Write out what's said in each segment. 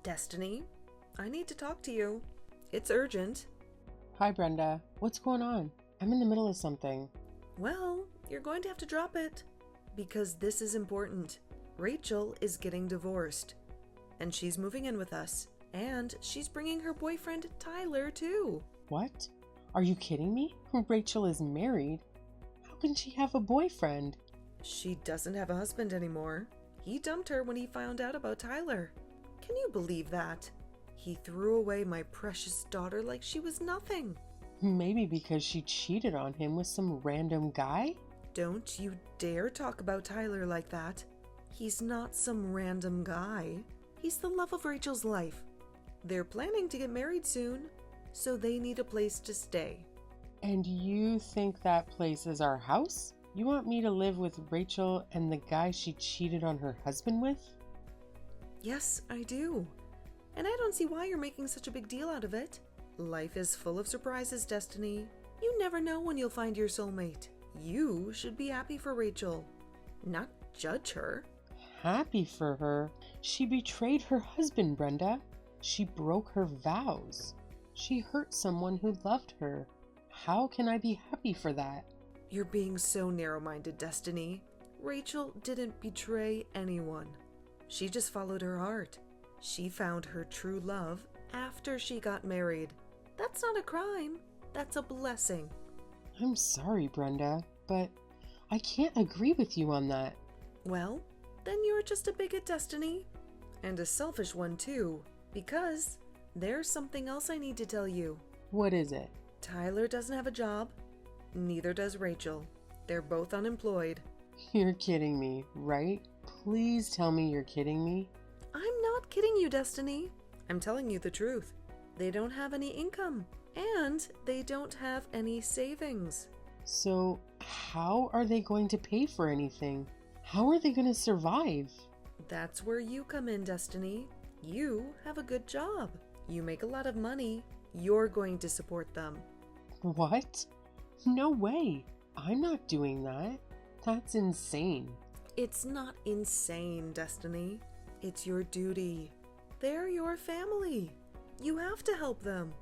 Destiny, I need to talk to you. It's urgent. Hi, Brenda. What's going on? I'm in the middle of something. Well, you're going to have to drop it. Because this is important. Rachel is getting divorced. And she's moving in with us. And she's bringing her boyfriend, Tyler, too. What? Are you kidding me? Rachel is married. How can she have a boyfriend? She doesn't have a husband anymore. He dumped her when he found out about Tyler. Can you believe that? He threw away my precious daughter like she was nothing. Maybe because she cheated on him with some random guy? Don't you dare talk about Tyler like that. He's not some random guy. He's the love of Rachel's life. They're planning to get married soon, so they need a place to stay. And you think that place is our house? You want me to live with Rachel and the guy she cheated on her husband with? Yes, I do. And I don't see why you're making such a big deal out of it. Life is full of surprises, Destiny. You never know when you'll find your soulmate. You should be happy for Rachel, not judge her. Happy for her? She betrayed her husband, Brenda. She broke her vows. She hurt someone who loved her. How can I be happy for that? You're being so narrow-minded, Destiny. Rachel didn't betray anyone. She just followed her heart. She found her true love after she got married. That's not a crime. That's a blessing. I'm sorry, Brenda, but I can't agree with you on that. Well, then you're just a bigot, Destiny. And a selfish one, too. Because there's something else I need to tell you. What is it? Tyler doesn't have a job. Neither does Rachel. They're both unemployed. You're kidding me, right? Please tell me you're kidding me. I'm not kidding you, Destiny. I'm telling you the truth. They don't have any income. And they don't have any savings. So how are they going to pay for anything? How are they going to survive? That's where you come in, Destiny. You have a good job. You make a lot of money. You're going to support them. What? No way. I'm not doing that. That's insane. It's not insane, Destiny. It's your duty. They're your family. You have to help them.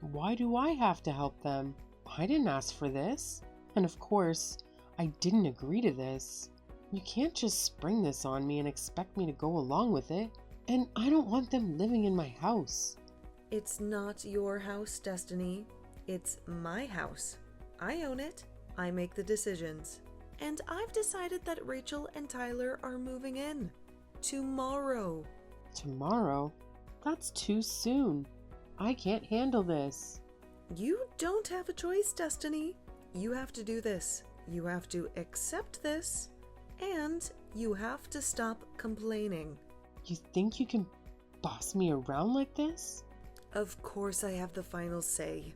Why do I have to help them? I didn't ask for this. And of course, I didn't agree to this. You can't just spring this on me and expect me to go along with it. And I don't want them living in my house. It's not your house, Destiny. It's my house. I own it. I make the decisions. And I've decided that Rachel and Tyler are moving in. Tomorrow. Tomorrow? That's too soon. I can't handle this. You don't have a choice, Destiny. You have to do this. You have to accept this. And you have to stop complaining. You think you can boss me around like this? Of course I have the final say.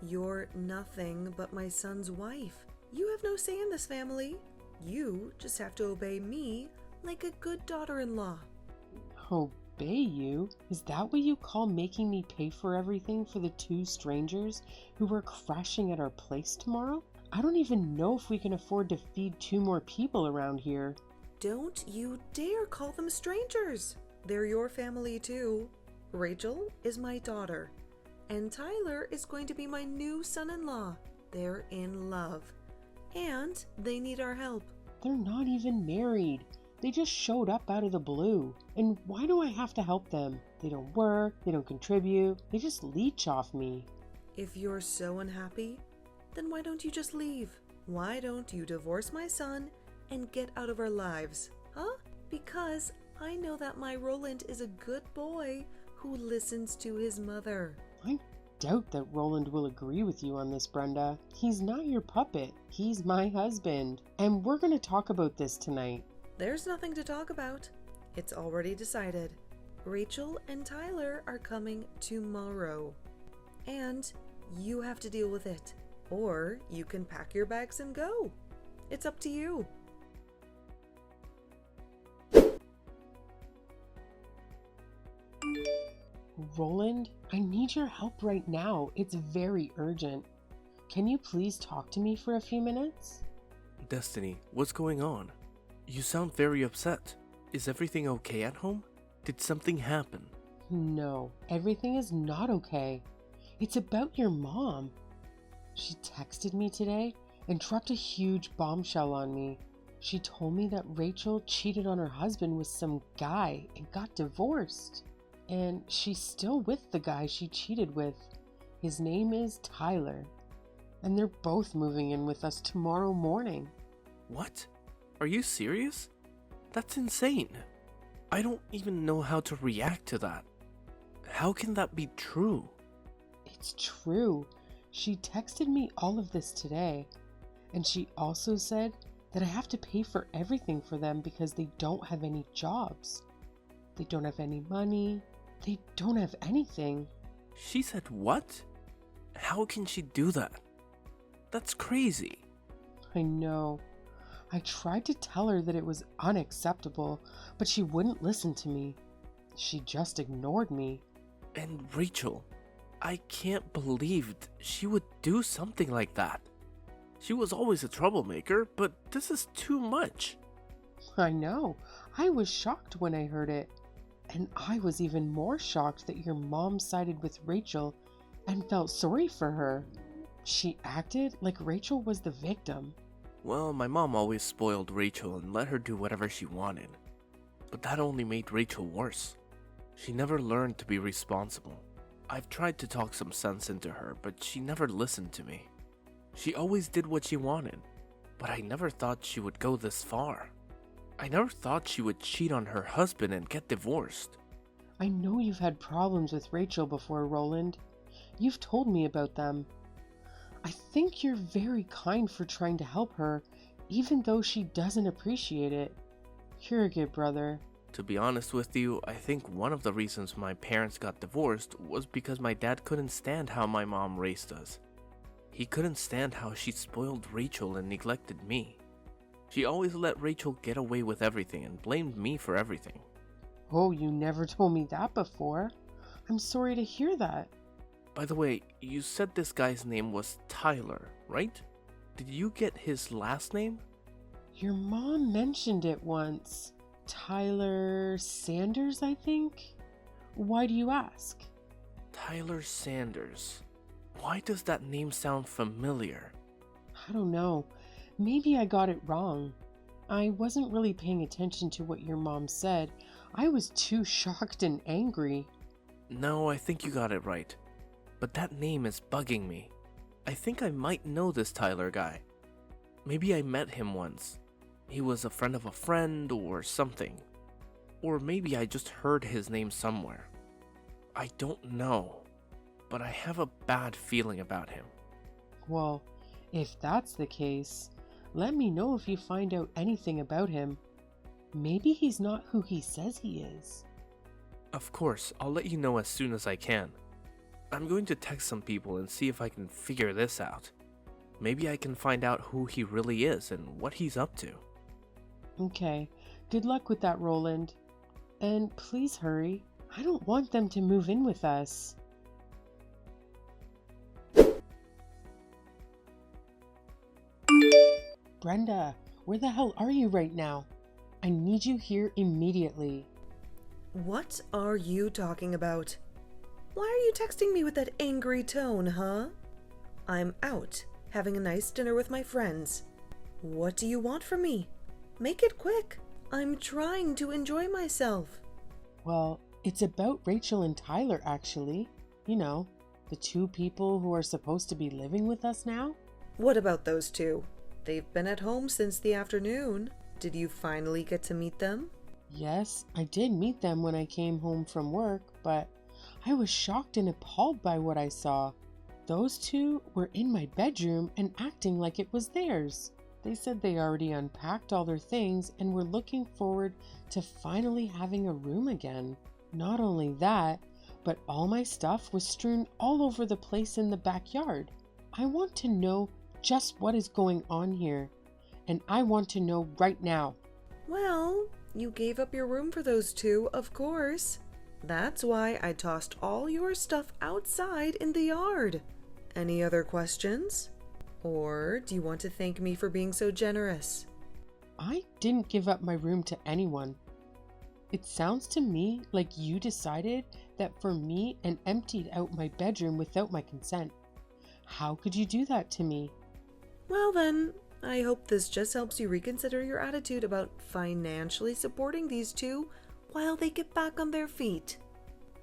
You're nothing but my son's wife. You have no say in this family. You just have to obey me like a good daughter-in-law. Obey you? Is that what you call making me pay for everything for the two strangers who are crashing at our place tomorrow? I don't even know if we can afford to feed 2 more people around here. Don't you dare call them strangers. They're your family too. Rachel is my daughter, and Tyler is going to be my new son-in-law. They're in love, and they need our help. They're not even married. They just showed up out of the blue. And why do I have to help them? They don't work, they don't contribute, they just leech off me. If you're so unhappy, then why don't you just leave? Why don't you divorce my son and get out of our lives? Huh? Because I know that my Roland is a good boy who listens to his mother. I doubt that Roland will agree with you on this, Brenda. He's not your puppet. He's my husband. And we're going to talk about this tonight. There's nothing to talk about. It's already decided. Rachel and Tyler are coming tomorrow. And you have to deal with it. Or you can pack your bags and go. It's up to you. Roland, I need your help right now. It's very urgent. Can you please talk to me for a few minutes? Destiny, what's going on? You sound very upset. Is everything okay at home? Did something happen? No, everything is not okay. It's about your mom. She texted me today and dropped a huge bombshell on me. She told me that Rachel cheated on her husband with some guy and got divorced. And she's still with the guy she cheated with. His name is Tyler. And they're both moving in with us tomorrow morning. What? Are you serious? That's insane. I don't even know how to react to that. How can that be true? It's true. She texted me all of this today. And she also said that I have to pay for everything for them because they don't have any jobs. They don't have any money. They don't have anything. She said what? How can she do that? That's crazy. I know. I tried to tell her that it was unacceptable, but she wouldn't listen to me. She just ignored me. And Rachel, I can't believe she would do something like that. She was always a troublemaker, but this is too much. I know. I was shocked when I heard it. And I was even more shocked that your mom sided with Rachel and felt sorry for her. She acted like Rachel was the victim. Well, my mom always spoiled Rachel and let her do whatever she wanted. But that only made Rachel worse. She never learned to be responsible. I've tried to talk some sense into her, but she never listened to me. She always did what she wanted, but I never thought she would go this far. I never thought she would cheat on her husband and get divorced. I know you've had problems with Rachel before, Roland. You've told me about them. I think you're very kind for trying to help her, even though she doesn't appreciate it. You're a good brother. To be honest with you, I think one of the reasons my parents got divorced was because my dad couldn't stand how my mom raised us. He couldn't stand how she spoiled Rachel and neglected me. She always let Rachel get away with everything and blamed me for everything. Oh, you never told me that before. I'm sorry to hear that. By the way, you said this guy's name was Tyler, right? Did you get his last name? Your mom mentioned it once. Tyler Sanders, I think? Why do you ask? Tyler Sanders. Why does that name sound familiar? I don't know. Maybe I got it wrong. I wasn't really paying attention to what your mom said. I was too shocked and angry. No, I think you got it right. But that name is bugging me. I think I might know this Tyler guy. Maybe I met him once. He was a friend of a friend or something. Or maybe I just heard his name somewhere. I don't know. But I have a bad feeling about him. Well, if that's the case, let me know if you find out anything about him. Maybe he's not who he says he is. Of course, I'll let you know as soon as I can. I'm going to text some people and see if I can figure this out. Maybe I can find out who he really is and what he's up to. Okay, good luck with that, Roland. And please hurry. I don't want them to move in with us. Brenda, where the hell are you right now? I need you here immediately. What are you talking about? Why are you texting me with that angry tone, huh? I'm out, having a nice dinner with my friends. What do you want from me? Make it quick. I'm trying to enjoy myself. Well, it's about Rachel and Tyler, actually. You know, the two people who are supposed to be living with us now. What about those two? They've been at home since the afternoon. Did you finally get to meet them? Yes, I did meet them when I came home from work, but I was shocked and appalled by what I saw. Those two were in my bedroom and acting like it was theirs. They said they already unpacked all their things and were looking forward to finally having a room again. Not only that, but all my stuff was strewn all over the place in the backyard. I want to know just what is going on here, and I want to know right now. Well, you gave up your room for those two, of course. That's why I tossed all your stuff outside in the yard. Any other questions? Or do you want to thank me for being so generous? I didn't give up my room to anyone. It sounds to me like you decided that for me and emptied out my bedroom without my consent. How could you do that to me? Well then, I hope this just helps you reconsider your attitude about financially supporting these two while they get back on their feet.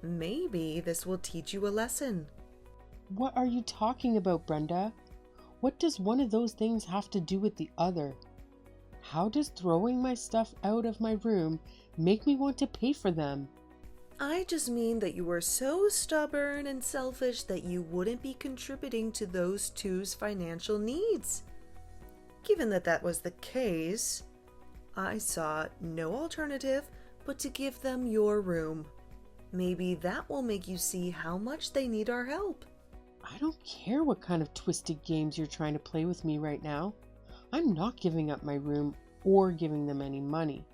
Maybe this will teach you a lesson. What are you talking about, Brenda? What does one of those things have to do with the other? How does throwing my stuff out of my room make me want to pay for them? I just mean that you were so stubborn and selfish that you wouldn't be contributing to those two's financial needs. Given that that was the case, I saw no alternative but to give them your room. Maybe that will make you see how much they need our help. I don't care what kind of twisted games you're trying to play with me right now. I'm not giving up my room or giving them any money.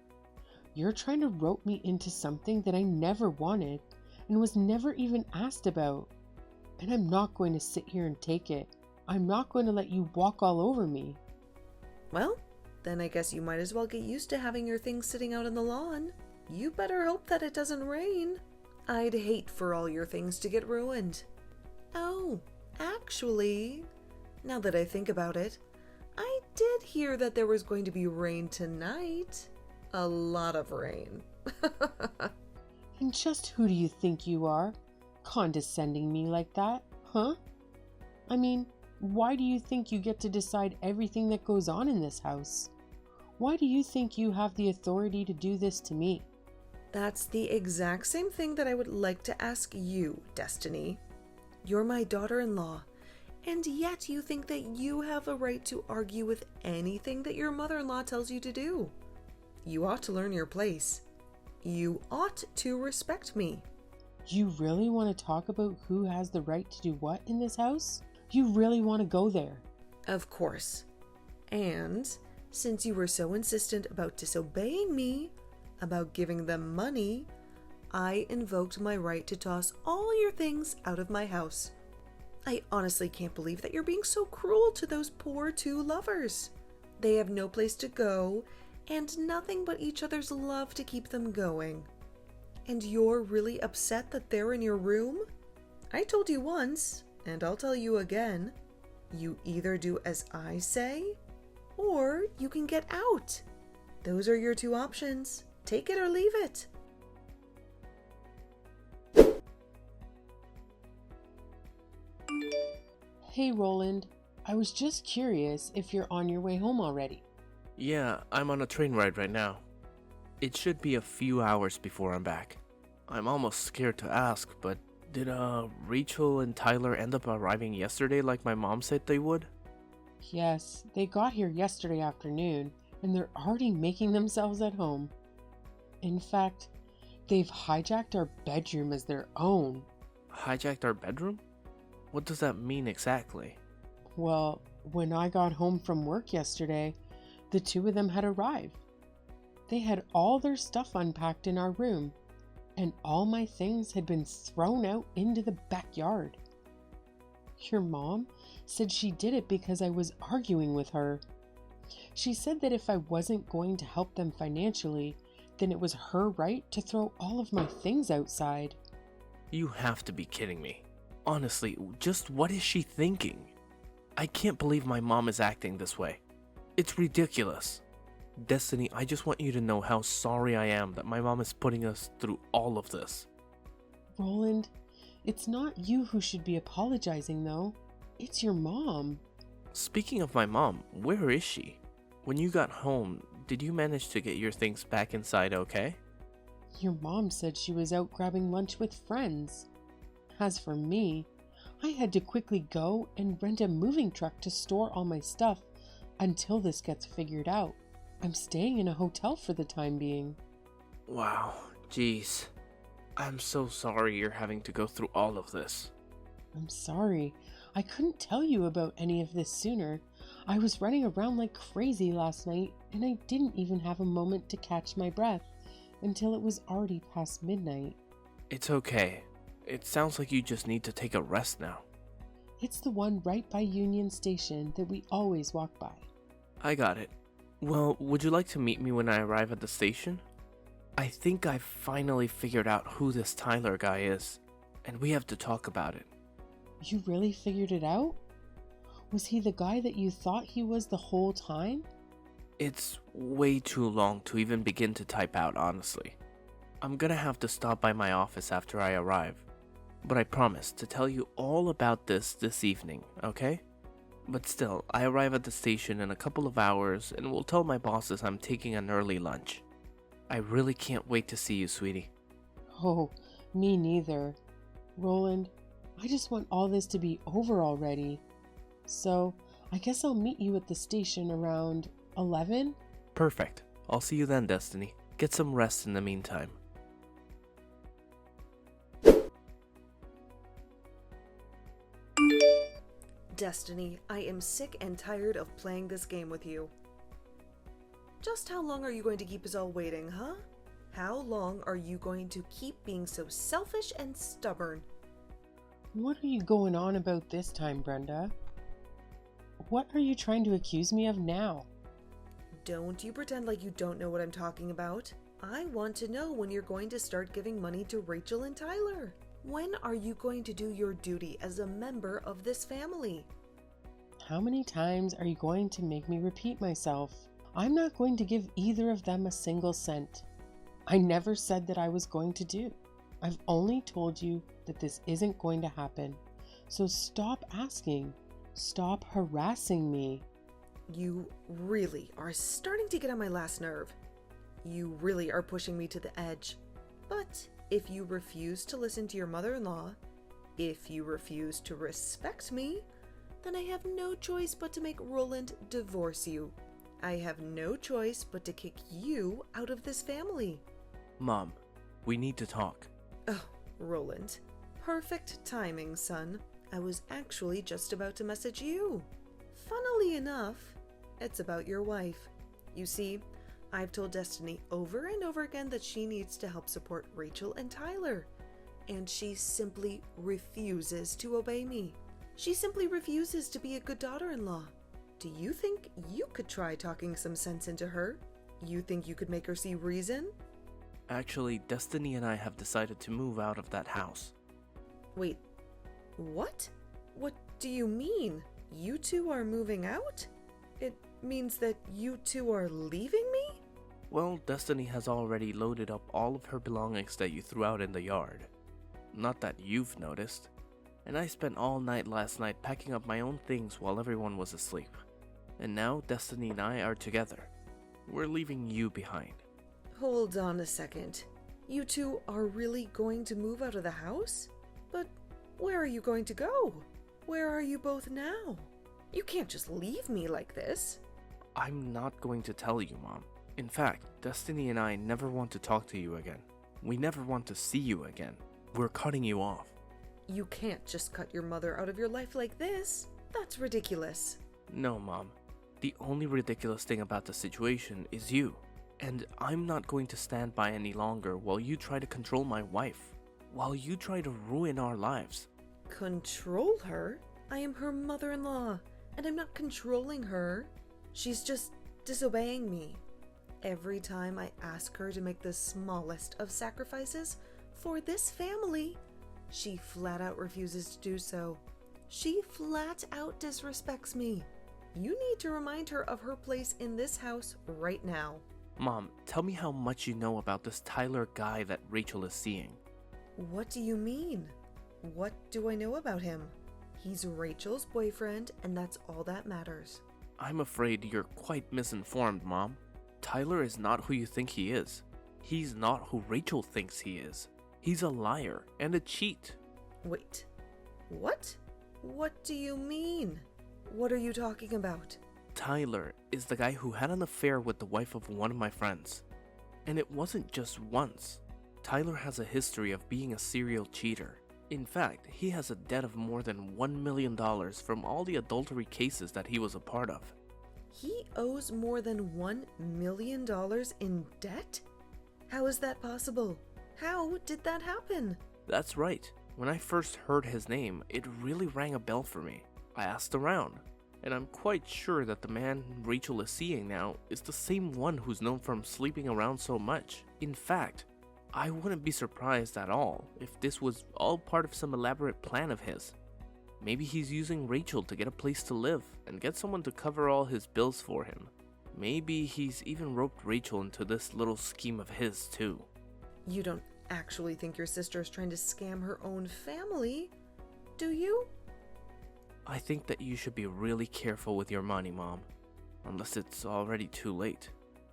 You're trying to rope me into something that I never wanted and was never even asked about. And I'm not going to sit here and take it. I'm not going to let you walk all over me. Well, then I guess you might as well get used to having your things sitting out on the lawn. You better hope that it doesn't rain. I'd hate for all your things to get ruined. Oh, actually, now that I think about it, I did hear that there was going to be rain tonight. A lot of rain. And just who do you think you are? Condescending me like that, huh? I mean, why do you think you get to decide everything that goes on in this house? Why do you think you have the authority to do this to me? That's the exact same thing that I would like to ask you, Destiny. You're my daughter-in-law, and yet you think that you have a right to argue with anything that your mother-in-law tells you to do. You ought to learn your place. You ought to respect me. You really want to talk about who has the right to do what in this house? You really want to go there? Of course. And since you were so insistent about disobeying me, about giving them money, I invoked my right to toss all your things out of my house. I honestly can't believe that you're being so cruel to those poor two lovers. They have no place to go and nothing but each other's love to keep them going. And you're really upset that they're in your room? I told you once, and I'll tell you again, you either do as I say, or you can get out. Those are your two options. Take it or leave it. Hey Roland, I was just curious if you're on your way home already. Yeah, I'm on a train ride right now. It should be a few hours before I'm back. I'm almost scared to ask, but did Rachel and Tyler end up arriving yesterday like my mom said they would? Yes, they got here yesterday afternoon, and they're already making themselves at home. In fact, they've hijacked our bedroom as their own. Hijacked our bedroom? What does that mean exactly? Well, when I got home from work yesterday, the two of them had arrived. They had all their stuff unpacked in our room, and all my things had been thrown out into the backyard. Your mom said she did it because I was arguing with her. She said that if I wasn't going to help them financially, then it was her right to throw all of my things outside. You have to be kidding me. Honestly, just what is she thinking? I can't believe my mom is acting this way. It's ridiculous. Destiny, I just want you to know how sorry I am that my mom is putting us through all of this. Roland, it's not you who should be apologizing though. It's your mom. Speaking of my mom, where is she? When you got home, did you manage to get your things back inside okay? Your mom said she was out grabbing lunch with friends. As for me, I had to quickly go and rent a moving truck to store all my stuff until this gets figured out. I'm staying in a hotel for the time being. Wow, jeez. I'm so sorry you're having to go through all of this. I'm sorry. I couldn't tell you about any of this sooner. I was running around like crazy last night, and I didn't even have a moment to catch my breath until it was already past midnight. It's okay. It sounds like you just need to take a rest now. It's the one right by Union Station that we always walk by. I got it. Well, would you like to meet me when I arrive at the station? I think I've finally figured out who this Tyler guy is, and we have to talk about it. You really figured it out? Was he the guy that you thought he was the whole time? It's way too long to even begin to type out, honestly. I'm gonna have to stop by my office after I arrive, but I promise to tell you all about this evening, okay? But still, I arrive at the station in a couple of hours and will tell my bosses I'm taking an early lunch. I really can't wait to see you, sweetie. Oh, me neither. Roland, I just want all this to be over already. So, I guess I'll meet you at the station around 11? Perfect. I'll see you then, Destiny. Get some rest in the meantime. Destiny, I am sick and tired of playing this game with you. Just how long are you going to keep us all waiting, huh? How long are you going to keep being so selfish and stubborn? What are you going on about this time, Brenda? What are you trying to accuse me of now? Don't you pretend like you don't know what I'm talking about. I want to know when you're going to start giving money to Rachel and Tyler. When are you going to do your duty as a member of this family? How many times are you going to make me repeat myself? I'm not going to give either of them a single cent. I never said that I was going to do. I've only told you that this isn't going to happen. So stop asking. Stop harassing me. You really are starting to get on my last nerve. You really are pushing me to the edge. But if you refuse to listen to your mother-in-law, if you refuse to respect me, then I have no choice but to make Roland divorce you. I have no choice but to kick you out of this family. Mom, we need to talk. Oh, Roland. Perfect timing, son. I was actually just about to message you. Funnily enough, it's about your wife. You see, I've told Destiny over and over again that she needs to help support Rachel and Tyler, and she simply refuses to obey me. She simply refuses to be a good daughter-in-law. Do you think you could try talking some sense into her? You think you could make her see reason? Actually, Destiny and I have decided to move out of that house. Wait, what? What do you mean? You two are moving out? It means that you two are leaving me? Well, Destiny has already loaded up all of her belongings that you threw out in the yard. Not that you've noticed. And I spent all night last night packing up my own things while everyone was asleep. And now Destiny and I are together. We're leaving you behind. Hold on a second. You two are really going to move out of the house? But where are you going to go? Where are you both now? You can't just leave me like this. I'm not going to tell you, Mom. In fact, Destiny and I never want to talk to you again. We never want to see you again. We're cutting you off. You can't just cut your mother out of your life like this. That's ridiculous. No, Mom. The only ridiculous thing about the situation is you. And I'm not going to stand by any longer while you try to control my wife. While you try to ruin our lives. Control her? I am her mother-in-law, and I'm not controlling her. She's just disobeying me. Every time I ask her to make the smallest of sacrifices for this family, she flat out refuses to do so. She flat out disrespects me. You need to remind her of her place in this house right now. Mom, tell me how much you know about this Tyler guy that Rachel is seeing. What do you mean? What do I know about him? He's Rachel's boyfriend, and that's all that matters. I'm afraid you're quite misinformed, Mom. Tyler is not who you think he is. He's not who Rachel thinks he is. He's a liar and a cheat. Wait, what? What do you mean? What are you talking about? Tyler is the guy who had an affair with the wife of one of my friends. And it wasn't just once. Tyler has a history of being a serial cheater. In fact, he has a debt of more than $1 million from all the adultery cases that he was a part of. He owes more than $1 million in debt? How is that possible? How did that happen? That's right. When I first heard his name, it really rang a bell for me. I asked around. And I'm quite sure that the man Rachel is seeing now is the same one who's known for sleeping around so much. In fact, I wouldn't be surprised at all if this was all part of some elaborate plan of his. Maybe he's using Rachel to get a place to live and get someone to cover all his bills for him. Maybe he's even roped Rachel into this little scheme of his too. You don't actually think your sister is trying to scam her own family, do you? I think that you should be really careful with your money, Mom. Unless it's already too late.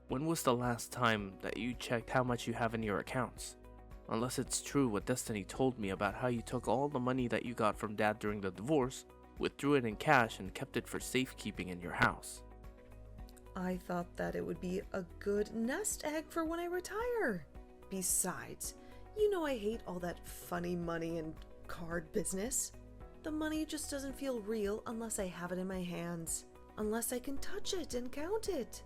When was the last time that you checked how much you have in your accounts? Unless it's true what Destiny told me about how you took all the money that you got from Dad during the divorce, withdrew it in cash, and kept it for safekeeping in your house. I thought that it would be a good nest egg for when I retire. Besides, you know I hate all that funny money and card business. The money just doesn't feel real unless I have it in my hands, unless I can touch it and count it.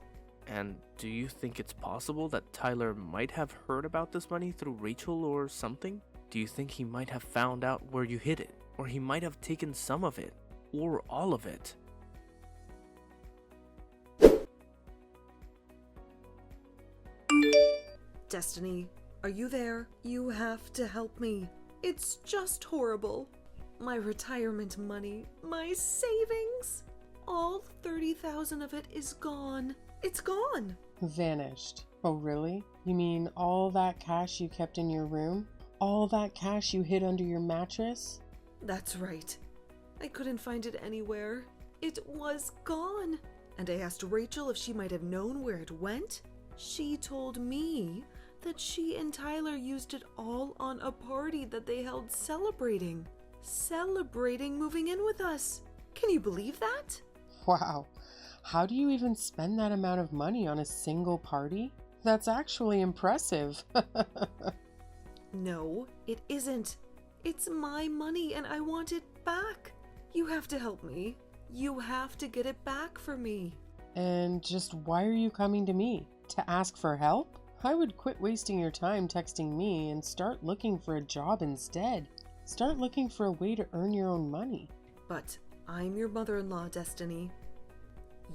And do you think it's possible that Tyler might have heard about this money through Rachel or something? Do you think he might have found out where you hid it? Or he might have taken some of it? Or all of it? Destiny, are you there? You have to help me. It's just horrible. My retirement money, my savings, all 30,000 of it is gone. It's gone. Vanished. Oh, really? You mean all that cash you kept in your room? All that cash you hid under your mattress? That's right. I couldn't find it anywhere. It was gone. And I asked Rachel if she might have known where it went. She told me that she and Tyler used it all on a party that they held celebrating moving in with us. Can you believe that? Wow. How do you even spend that amount of money on a single party? That's actually impressive. No, it isn't. It's my money and I want it back. You have to help me. You have to get it back for me. And just why are you coming to me? To ask for help? I would quit wasting your time texting me and start looking for a job instead. Start looking for a way to earn your own money. But I'm your mother-in-law, Destiny.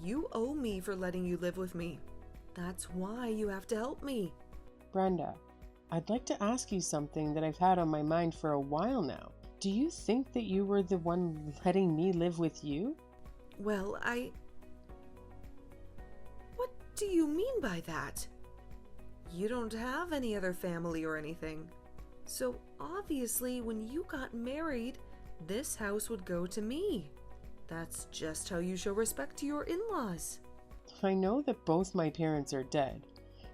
You owe me for letting you live with me. That's why you have to help me. Brenda, I'd like to ask you something that I've had on my mind for a while now. Do you think that you were the one letting me live with you? Well, What do you mean by that? You don't have any other family or anything. So obviously, when you got married, this house would go to me. That's just how you show respect to your in-laws. I know that both my parents are dead.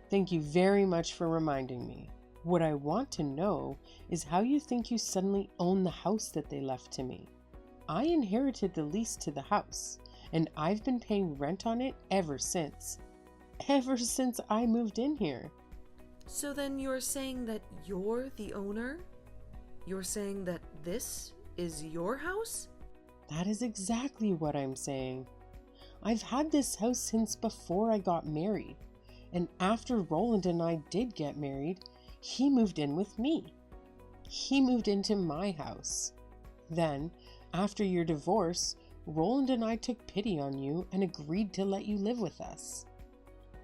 Thank you very much for reminding me. What I want to know is how you think you suddenly own the house that they left to me. I inherited the lease to the house, and I've been paying rent on it ever since. Ever since I moved in here. So then you're saying that you're the owner? You're saying that this is your house? That is exactly what I'm saying. I've had this house since before I got married, and after Roland and I did get married, he moved in with me. He moved into my house. Then, after your divorce, Roland and I took pity on you and agreed to let you live with us.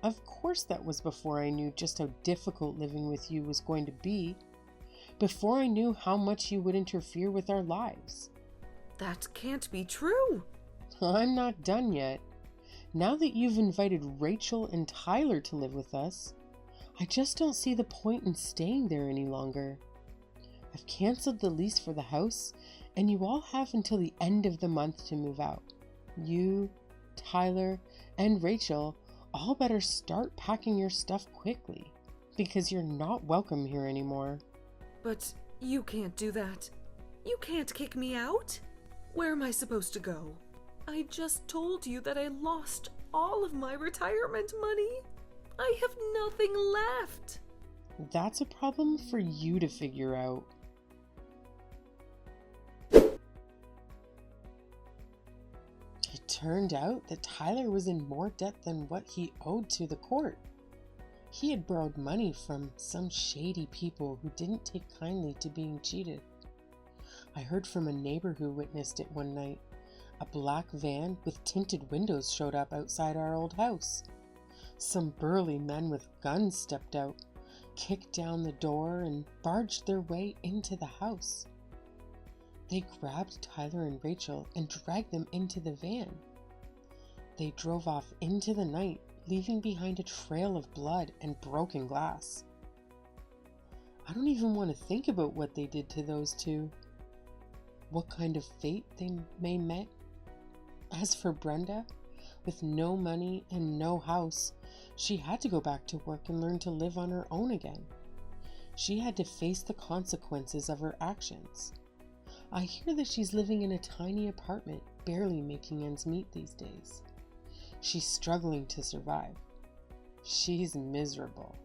Of course that was before I knew just how difficult living with you was going to be, before I knew how much you would interfere with our lives. That can't be true. I'm not done yet. Now that you've invited Rachel and Tyler to live with us, I just don't see the point in staying there any longer. I've canceled the lease for the house, and you all have until the end of the month to move out. You, Tyler, and Rachel all better start packing your stuff quickly, because you're not welcome here anymore. But you can't do that. You can't kick me out. Where am I supposed to go? I just told you that I lost all of my retirement money. I have nothing left. That's a problem for you to figure out. It turned out that Tyler was in more debt than what he owed to the court. He had borrowed money from some shady people who didn't take kindly to being cheated. I heard from a neighbor who witnessed it one night. a black van with tinted windows showed up outside our old house. Some burly men with guns stepped out, kicked down the door, and barged their way into the house. They grabbed Tyler and Rachel and dragged them into the van. They drove off into the night, leaving behind a trail of blood and broken glass. I don't even want to think about what they did to those two. What kind of fate they may met. As for Brenda, with no money and no house, she had to go back to work and learn to live on her own again. She had to face the consequences of her actions. I hear that she's living in a tiny apartment, barely making ends meet these days. She's struggling to survive. She's miserable.